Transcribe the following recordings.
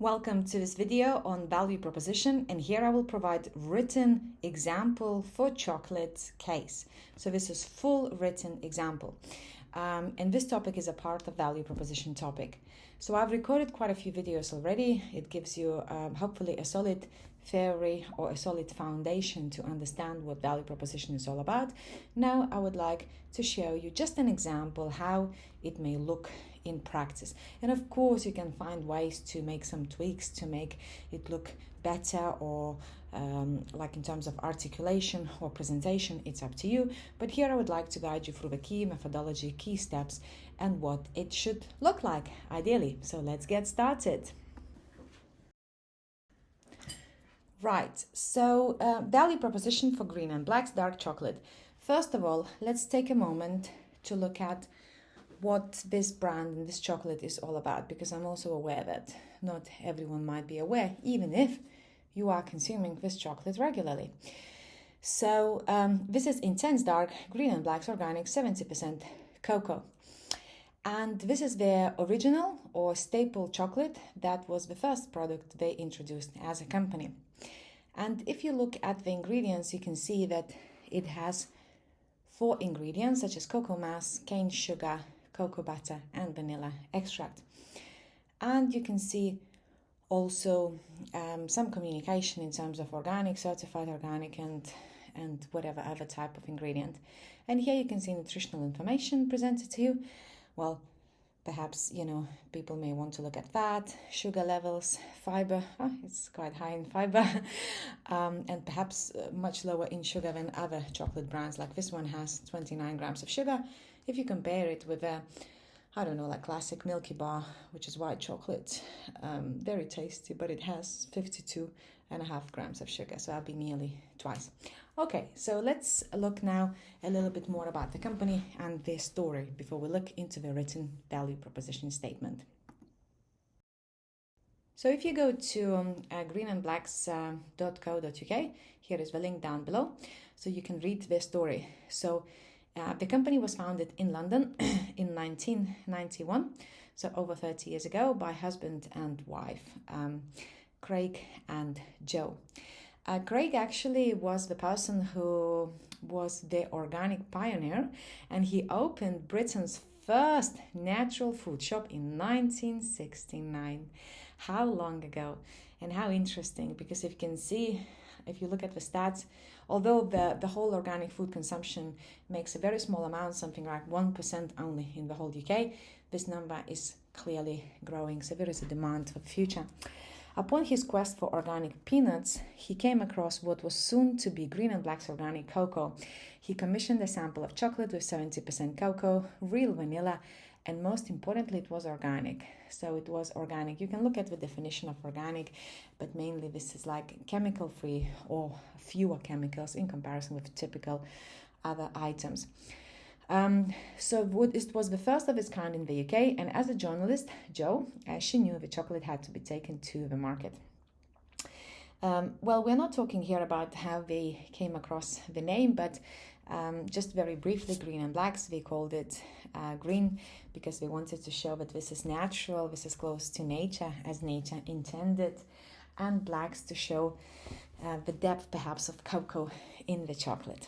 Welcome to this video on value proposition, and here I will provide written example for chocolate case. So this is full written example. And this topic is a part of value proposition topic. So I've recorded quite a few videos already. It gives you hopefully a solid theory or a solid foundation to understand what value proposition is all about. Now I would like to show you just an example how it may look in practice. And of course you can find ways to make some tweaks to make it look better, or like in terms of articulation or presentation, it's up to you. But here I would like to guide you through the key methodology, key steps, and what it should look like ideally. So let's get started. Right, so value proposition for Green and Black's dark chocolate. First of all, let's take a moment to look at what this brand and this chocolate is all about, because I'm also aware that not everyone might be aware, even if you are consuming this chocolate regularly. So this is Intense Dark Green and Black's Organic 70% cocoa. And this is their original or staple chocolate. That was the first product they introduced as a company. And if you look at the ingredients, you can see that it has 4 ingredients such as cocoa mass, cane sugar, cocoa butter, and vanilla extract. And you can see also some communication in terms of organic, certified organic, and whatever other type of ingredient. And here you can see nutritional information presented to you. Well, perhaps, people may want to look at fat, sugar levels, fiber. It's quite high in fiber, and perhaps much lower in sugar than other chocolate brands. Like this one has 29 grams of sugar. If you compare it with like classic Milky Bar, which is white chocolate, very tasty, but it has 52.5 grams of sugar, so that'll be nearly twice. Okay, so let's look now a little bit more about the company and their story before we look into the written value proposition statement. So if you go to greenandblacks.co.uk, here is the link down below, so you can read their story. So the company was founded in London in 1991, so over 30 years ago, by husband and wife, Craig and Joe. Craig actually was the person who was the organic pioneer, and he opened Britain's first natural food shop in 1969. How long ago, and how interesting, because if you can see, if you look at the stats, although the whole organic food consumption makes a very small amount, something like 1% only in the whole UK, this number is clearly growing, so there is a demand for the future. Upon his quest for organic peanuts, he came across what was soon to be Green and Black's organic cocoa. He commissioned a sample of chocolate with 70% cocoa, real vanilla, and most importantly, it was organic. So it was organic. You can look at the definition of organic, but mainly this is like chemical-free or fewer chemicals in comparison with typical other items. So it was the first of its kind in the UK, and as a journalist, Joe, she knew the chocolate had to be taken to the market. Well, we're not talking here about how they came across the name, but just very briefly, Green and Blacks, they called it green because they wanted to show that this is natural, this is close to nature as nature intended, and blacks to show the depth perhaps of cocoa in the chocolate.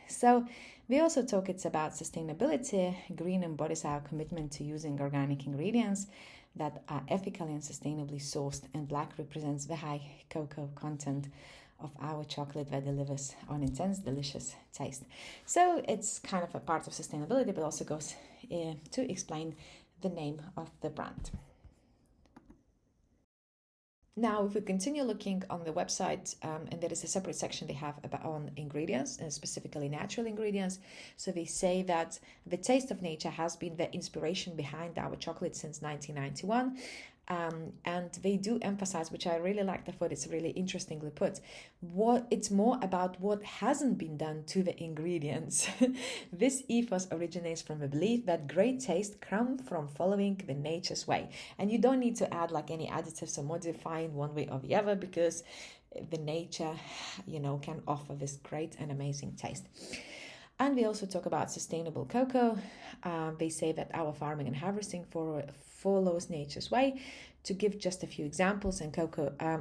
So we also talk it's about sustainability. Green embodies our commitment to using organic ingredients that are ethically and sustainably sourced, and black represents the high cocoa content of our chocolate that delivers an intense, delicious taste. So it's kind of a part of sustainability, but also goes to explain the name of the brand. Now, if we continue looking on the website, and there is a separate section they have on ingredients, and specifically natural ingredients. So they say that the taste of nature has been the inspiration behind our chocolate since 1991. And they do emphasize, which I really like, I thought it's really interestingly put, it's more about what hasn't been done to the ingredients. This ethos originates from a belief that great taste comes from following the nature's way, and you don't need to add like any additives or modifying one way or the other, because the nature, can offer this great and amazing taste. And we also talk about sustainable cocoa. They say that our farming and harvesting follows nature's way. To give just a few examples, and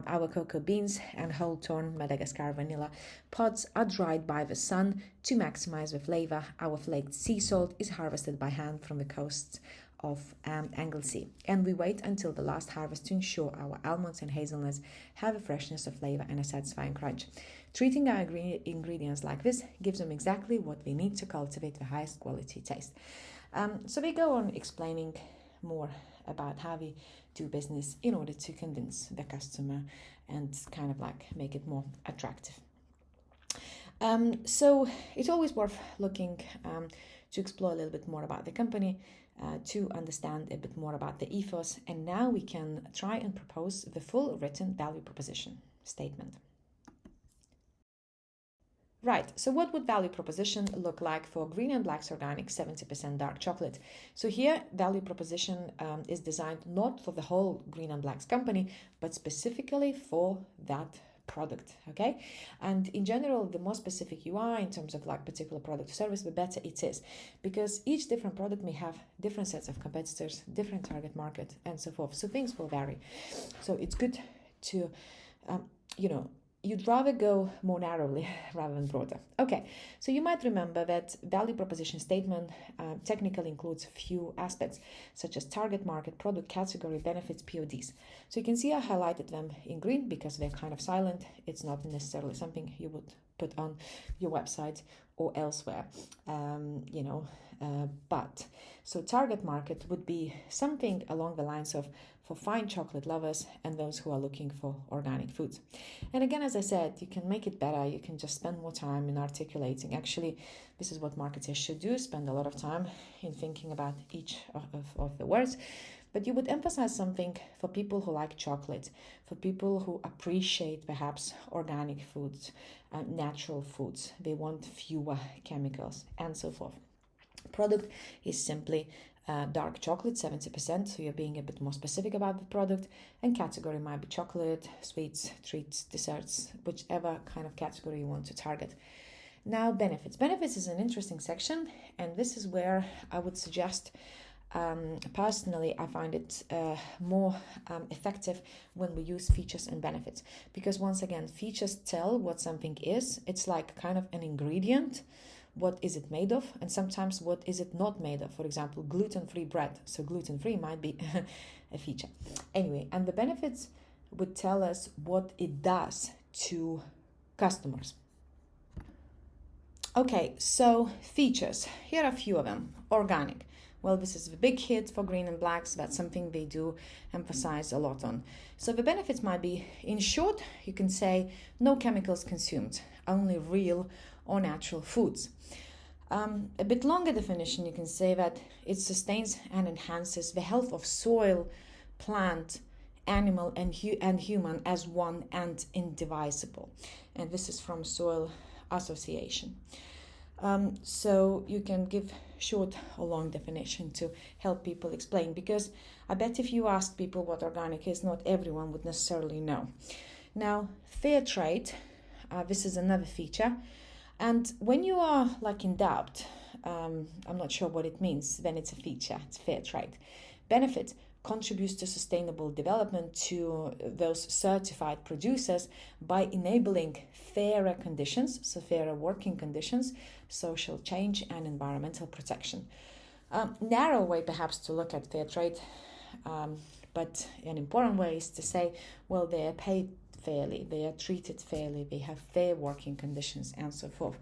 our cocoa beans and whole tone Madagascar vanilla pods are dried by the sun to maximize the flavor. Our flaked sea salt is harvested by hand from the coasts of Anglesey, and we wait until the last harvest to ensure our almonds and hazelnuts have a freshness of flavor and a satisfying crunch. Treating our ingredients like this gives them exactly what they need to cultivate the highest quality taste. So we go on explaining more about how we do business in order to convince the customer and kind of like make it more attractive. So it's always worth looking to explore a little bit more about the company, to understand a bit more about the ethos, and now we can try and propose the full written value proposition statement. Right, so what would value proposition look like for Green and Black's organic 70% dark chocolate? So here, value proposition is designed not for the whole Green and Black's company, but specifically for that product, okay? And in general, the more specific you are in terms of like particular product or service, the better it is, because each different product may have different sets of competitors, different target market, and so forth. So things will vary. So it's good to, you'd rather go more narrowly rather than broader. Okay, so you might remember that value proposition statement technically includes a few aspects, such as target market, product category, benefits, PODs. So you can see I highlighted them in green because they're kind of silent. It's not necessarily something you would put on your website or elsewhere, but so target market would be something along the lines of for fine chocolate lovers and those who are looking for organic foods. And again, as I said, you can make it better. You can just spend more time in articulating. Actually, this is what marketers should do, spend a lot of time in thinking about each of the words. But you would emphasize something for people who like chocolate, for people who appreciate perhaps organic foods, natural foods. They want fewer chemicals and so forth. Product is simply dark chocolate, 70%, so you're being a bit more specific about the product, and category might be chocolate, sweets, treats, desserts, whichever kind of category you want to target. Now, benefits. Benefits is an interesting section, and this is where I would suggest, personally, I find it more effective when we use features and benefits, because once again, features tell what something is. It's like kind of an ingredient. What is it made of? And sometimes what is it not made of? For example, gluten-free bread. So gluten-free might be a feature. Anyway, and the benefits would tell us what it does to customers. Okay, so features. Here are a few of them. Organic. Well, this is the big hit for Green and Blacks. That's something they do emphasize a lot on. So the benefits might be, in short, you can say no chemicals consumed, only real or natural foods. A bit longer definition, you can say that it sustains and enhances the health of soil, plant, animal, and human as one and indivisible. And this is from Soil Association. So you can give short or long definition to help people explain, because I bet if you ask people what organic is, not everyone would necessarily know. Now, fair trade, this is another feature. And when you are like in doubt, I'm not sure what it means, then it's a feature, it's fair trade. Benefit contributes to sustainable development to those certified producers by enabling fairer conditions, so fairer working conditions, social change and environmental protection. Narrow way perhaps to look at fair trade, but an important way is to say, well, they are paid fairly, they are treated fairly, they have fair working conditions and so forth.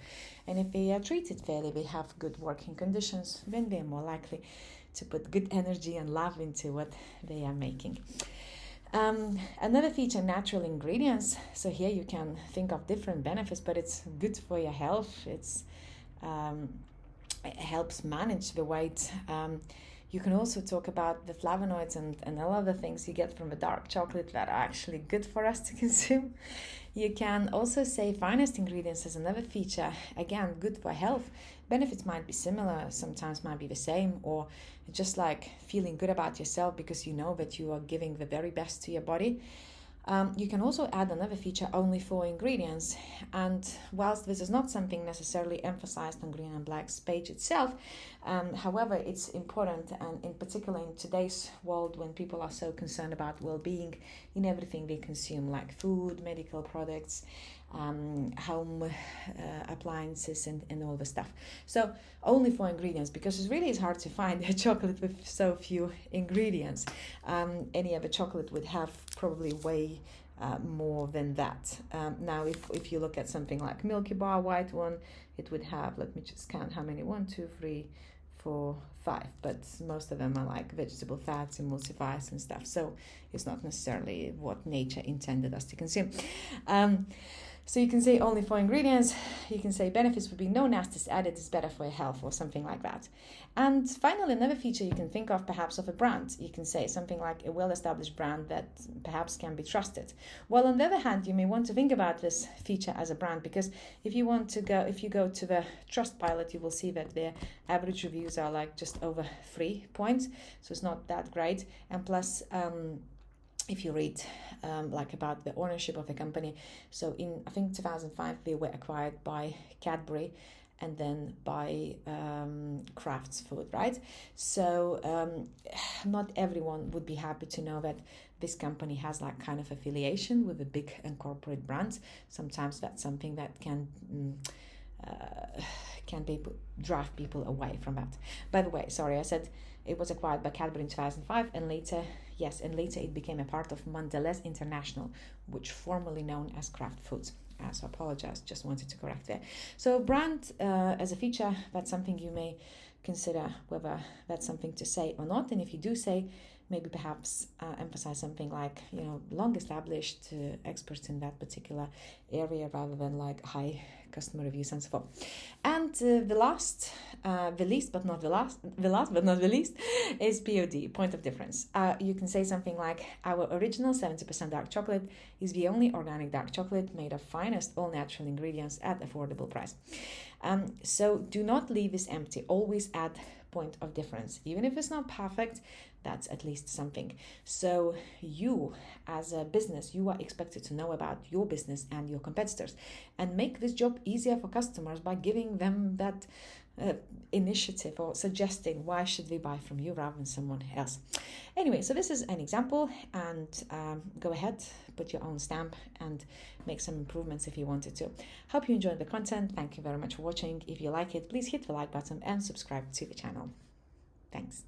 And if they are treated fairly, they have good working conditions, then they are more likely to put good energy and love into what they are making. Another feature, natural ingredients. So here you can think of different benefits, but it's good for your health. It helps manage the weight. You can also talk about the flavonoids and all other things you get from the dark chocolate that are actually good for us to consume. You can also say finest ingredients as another feature. Again, good for health. Benefits might be similar, sometimes might be the same, or just like feeling good about yourself because you know that you are giving the very best to your body. You can also add another feature, only 4 ingredients. And whilst this is not something necessarily emphasized on Green and Black's page itself, however, it's important, and in particular in today's world when people are so concerned about well-being in everything they consume, like food, medical products, home appliances, and all the stuff. So only 4 ingredients, because it really is hard to find a chocolate with so few ingredients. Any other chocolate would have probably way more than that. Now, if you look at something like Milky Bar white one, it would have, let me just count how many, 1, 2, 3, 4, 5, but most of them are like vegetable fats, emulsifiers and stuff, so it's not necessarily what nature intended us to consume. So you can say only 4 ingredients. You can say benefits would be no nasties added, is better for your health, or something like that. And finally, another feature you can think of, perhaps of a brand. You can say something like a well-established brand that perhaps can be trusted. Well, on the other hand, you may want to think about this feature as a brand, because if you go to the Trustpilot, you will see that their average reviews are like just over 3 points, so it's not that great. And plus, if you read like about the ownership of the company, so in, I think, 2005 they were acquired by Cadbury and then by Kraft's Food, right? So not everyone would be happy to know that this company has like kind of affiliation with a big and corporate brands. Sometimes that's something that can drive people away from that. By the way, sorry, I said it was acquired by Cadbury in 2005, and later it became a part of Mondelez International, which formerly known as Kraft Foods. So I apologize, just wanted to correct there. So brand as a feature, that's something you may consider whether that's something to say or not. And if you do say, maybe perhaps emphasize something like, long established experts in that particular area, rather than like high customer reviews and so forth. And the last but not the least is POD, point of difference. You can say something like, our original 70% dark chocolate is the only organic dark chocolate made of finest all natural ingredients at affordable price. So do not leave this empty. Always add point of difference. Even if it's not perfect, that's at least something. So you, as a business, you are expected to know about your business and your competitors, and make this job easier for customers by giving them that initiative, or suggesting why should they buy from you rather than someone else. Anyway, so this is an example, and go ahead, put your own stamp and make some improvements if you wanted to. Hope you enjoyed the content. Thank you very much for watching. If you like it, please hit the like button and subscribe to the channel. Thanks.